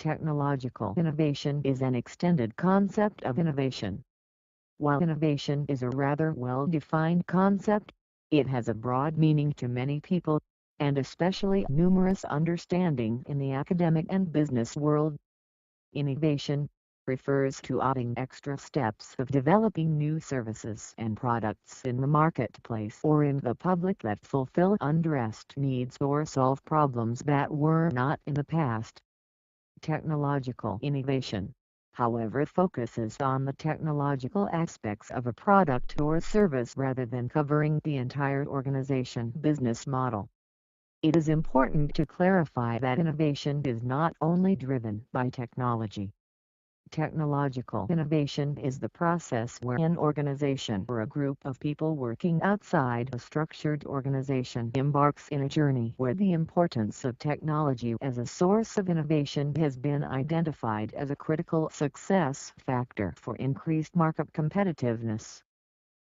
Technological innovation is an extended concept of innovation. While innovation is a rather well-defined concept, it has a broad meaning to many people, and especially numerous understanding in the academic and business world. Innovation refers to adding extra steps of developing new services and products in the marketplace or in the public that fulfill unaddressed needs or solve problems that were not in the past. Technological innovation, however, focuses on the technological aspects of a product or service rather than covering the entire organization business model. It is important to clarify that innovation is not only driven by technology. Technological innovation is the process where an organization or a group of people working outside a structured organization embarks in a journey where the importance of technology as a source of innovation has been identified as a critical success factor for increased market competitiveness.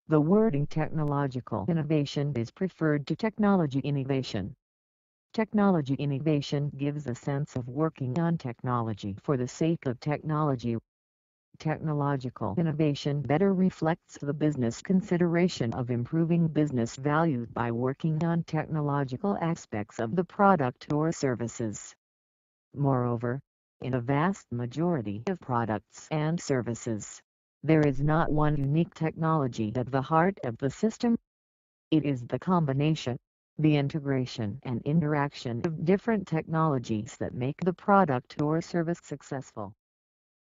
The wording technological innovation is preferred to technology innovation. Technology innovation gives a sense of working on technology for the sake of technology. Technological innovation better reflects the business consideration of improving business value by working on technological aspects of the product or services. Moreover, in a vast majority of products and services, there is not one unique technology at the heart of the system. It is the combination, the integration and interaction of different technologies that make the product or service successful.